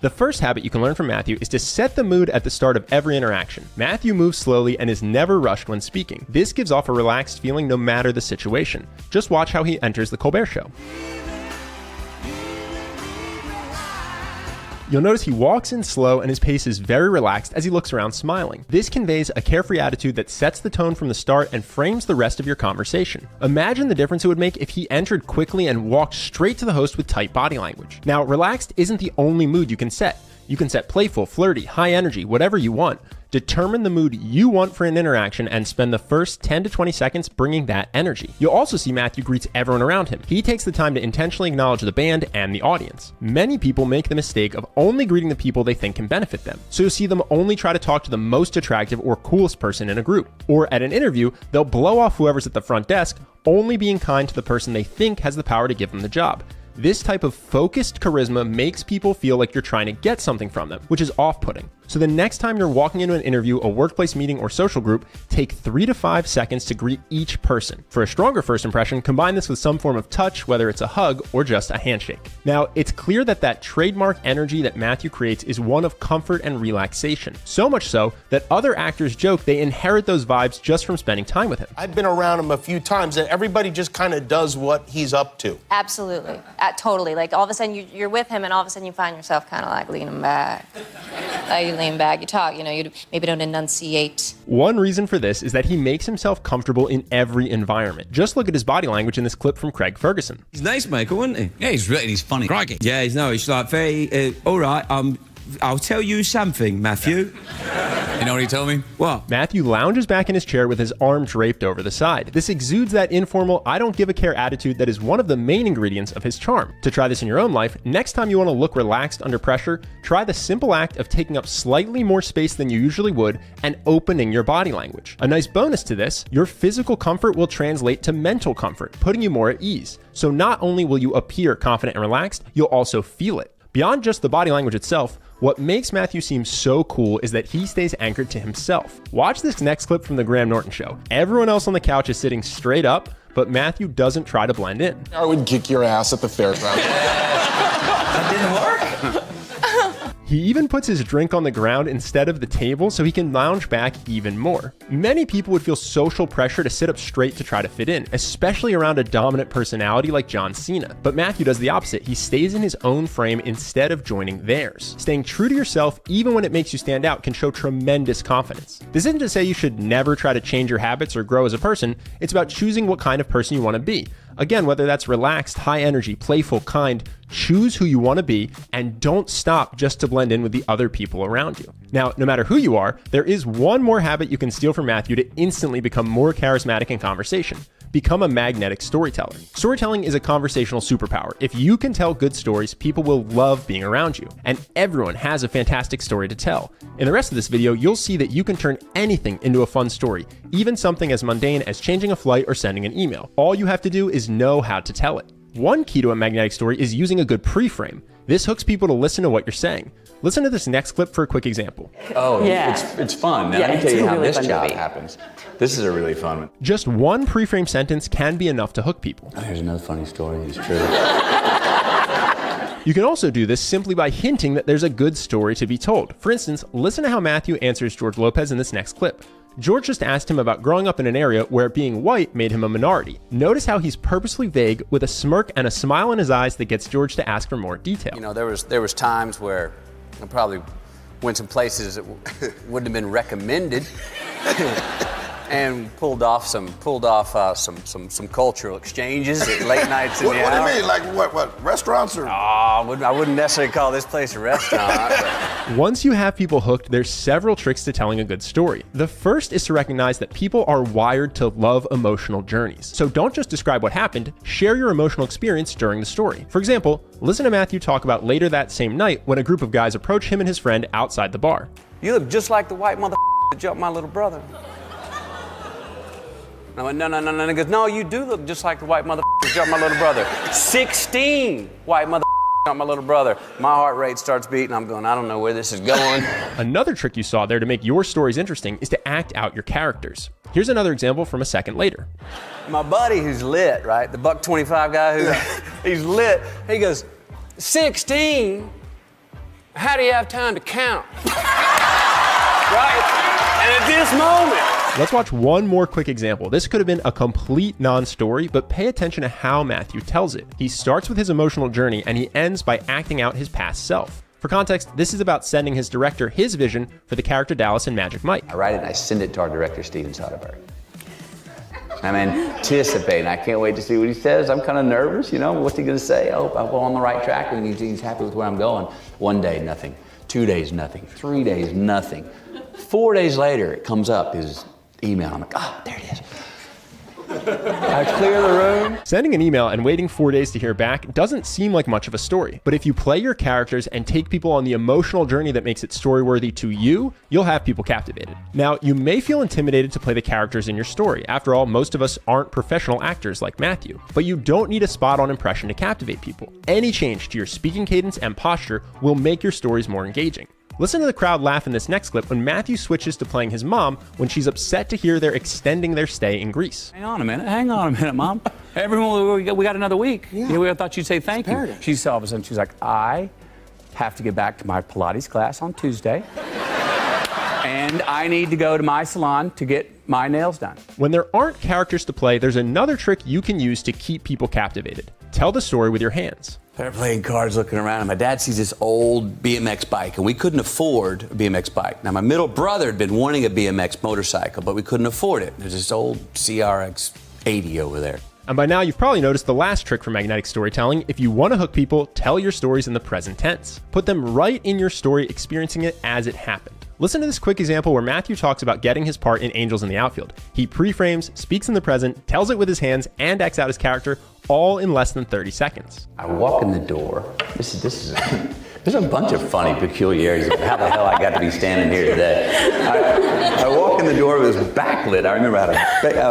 The first habit you can learn from Matthew is to set the mood at the start of every interaction. Matthew moves slowly and is never rushed when speaking. This gives off a relaxed feeling no matter the situation. Just watch how he enters the Colbert Show. You'll notice he walks in slow and his pace is very relaxed as he looks around smiling. This conveys a carefree attitude that sets the tone from the start and frames the rest of your conversation. Imagine the difference it would make if he entered quickly and walked straight to the host with tight body language. Now, relaxed isn't the only mood you can set. You can set playful, flirty, high energy, whatever you want. Determine the mood you want for an interaction and spend the first 10 to 20 seconds bringing that energy. You'll also see Matthew greets everyone around him. He takes the time to intentionally acknowledge the band and the audience. Many people make the mistake of only greeting the people they think can benefit them. So you'll see them only try to talk to the most attractive or coolest person in a group. Or at an interview, they'll blow off whoever's at the front desk, only being kind to the person they think has the power to give them the job. This type of focused charisma makes people feel like you're trying to get something from them, which is off-putting. So the next time you're walking into an interview, a workplace meeting, or social group, take 3 to 5 seconds to greet each person. For a stronger first impression, combine this with some form of touch, whether it's a hug or just a handshake. Now, it's clear that trademark energy that Matthew creates is one of comfort and relaxation. So much so that other actors joke they inherit those vibes just from spending time with him. I've been around him a few times and everybody just kind of does what he's up to. Absolutely. Totally. Like all of a sudden you're with him and all of a sudden you find yourself kind of like leaning back. Like you lean back, you talk, you maybe don't enunciate. One reason for this is that he makes himself comfortable in every environment. Just look at his body language in this clip from Craig Ferguson. He's nice, Michael, isn't he? Yeah, he's funny. Crikey. Yeah, he's like very, all right, I'll tell you something, Matthew. You know what he told me? What? Matthew lounges back in his chair with his arm draped over the side. This exudes that informal, I don't give a care attitude that is one of the main ingredients of his charm. To try this in your own life, next time you want to look relaxed under pressure, try the simple act of taking up slightly more space than you usually would and opening your body language. A nice bonus to this, your physical comfort will translate to mental comfort, putting you more at ease. So not only will you appear confident and relaxed, you'll also feel it. Beyond just the body language itself, what makes Matthew seem so cool is that he stays anchored to himself. Watch this next clip from the Graham Norton Show. Everyone else on the couch is sitting straight up, but Matthew doesn't try to blend in. I would kick your ass at the fairgrounds. That didn't work? He even puts his drink on the ground instead of the table so he can lounge back even more. Many people would feel social pressure to sit up straight to try to fit in, especially around a dominant personality like John Cena. But Matthew does the opposite. He stays in his own frame instead of joining theirs. Staying true to yourself, even when it makes you stand out, can show tremendous confidence. This isn't to say you should never try to change your habits or grow as a person. It's about choosing what kind of person you want to be. Again, whether that's relaxed, high energy, playful, kind, choose who you want to be and don't stop just to blend in with the other people around you. Now, no matter who you are, there is one more habit you can steal from Matthew to instantly become more charismatic in conversation. Become a magnetic storyteller. Storytelling is a conversational superpower. If you can tell good stories, people will love being around you. And everyone has a fantastic story to tell. In the rest of this video, you'll see that you can turn anything into a fun story, even something as mundane as changing a flight or sending an email. All you have to do is know how to tell it. One key to a magnetic story is using a good pre-frame. This hooks people to listen to what you're saying. Listen to this next clip for a quick example. Oh, yeah. It's fun. Now, let me tell you how this job happens. This is a really fun one. Just one pre-frame sentence can be enough to hook people. Oh, here's another funny story. It's true. You can also do this simply by hinting that there's a good story to be told. For instance, listen to how Matthew answers George Lopez in this next clip. George just asked him about growing up in an area where being white made him a minority. Notice how he's purposely vague with a smirk and a smile in his eyes that gets George to ask for more detail. You know, there was times where I probably went to places that wouldn't have been recommended and pulled off some cultural exchanges at late nights in the hour. What do you mean? Like what? Restaurants or? Oh, I wouldn't necessarily call this place a restaurant. Once you have people hooked, there's several tricks to telling a good story. The first is to recognize that people are wired to love emotional journeys. So don't just describe what happened, share your emotional experience during the story. For example, listen to Matthew talk about later that same night when a group of guys approach him and his friend outside the bar. You look just like the white mother that jumped my little brother. I went, no. He goes, no, you do look just like the white mother that jumped my little brother. 16 white mother jumped my little brother. My heart rate starts beating. I'm going, I don't know where this is going. Another trick you saw there to make your stories interesting is to act out your characters. Here's another example from a second later. My buddy who's lit, right? The buck 25 guy he's lit. He goes, 16? How do you have time to count? Right? And at this moment, Let's watch one more quick example. This could have been a complete non-story, but pay attention to how Matthew tells it. He starts with his emotional journey and he ends by acting out his past self. For context, this is about sending his director his vision for the character Dallas in Magic Mike. I write it and I send it to our director, Steven Soderbergh. I'm anticipating. I can't wait to see what he says. I'm kind of nervous, you know. What's he going to say? I hope I'm on the right track and he's happy with where I'm going. 1 day, nothing. 2 days, nothing. 3 days, nothing. 4 days later, it comes up, his email. I'm like, oh, there it is. I clear the room. Sending an email and waiting 4 days to hear back doesn't seem like much of a story, but if you play your characters and take people on the emotional journey that makes it story-worthy to you, you'll have people captivated. Now, you may feel intimidated to play the characters in your story. After all, most of us aren't professional actors like Matthew, but you don't need a spot-on impression to captivate people. Any change to your speaking cadence and posture will make your stories more engaging. Listen to the crowd laugh in this next clip when Matthew switches to playing his mom when she's upset to hear they're extending their stay in Greece. Hang on a minute, Mom. Everyone, we got another week. Yeah. We thought you'd say thank you. She's all of a sudden, she's like, I have to get back to my Pilates class on Tuesday. And I need to go to my salon to get my nails done. When there aren't characters to play, there's another trick you can use to keep people captivated. Tell the story with your hands. They're playing cards, looking around, and my dad sees this old BMX bike, and we couldn't afford a BMX bike. Now, my middle brother had been wanting a BMX motorcycle, but we couldn't afford it. There's this old CRX 80 over there. And by now, you've probably noticed the last trick for magnetic storytelling. If you want to hook people, tell your stories in the present tense. Put them right in your story, experiencing it as it happened. Listen to this quick example where Matthew talks about getting his part in Angels in the Outfield. He pre-frames, speaks in the present, tells it with his hands, and acts out his character, all in less than 30 seconds. I walk in the door. There's a bunch of funny peculiarities of how the hell I got to be standing here today. I walk in the door, it was backlit. I remember I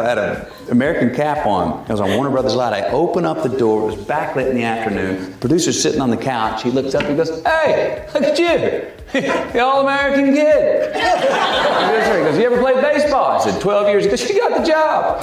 had an American cap on. It was on Warner Brothers Light. I open up the door, it was backlit in the afternoon. The producer's sitting on the couch. He looks up and goes, hey, look at you. The all-American kid. He goes, you ever played baseball? I said, 12 years. He goes, you got the job.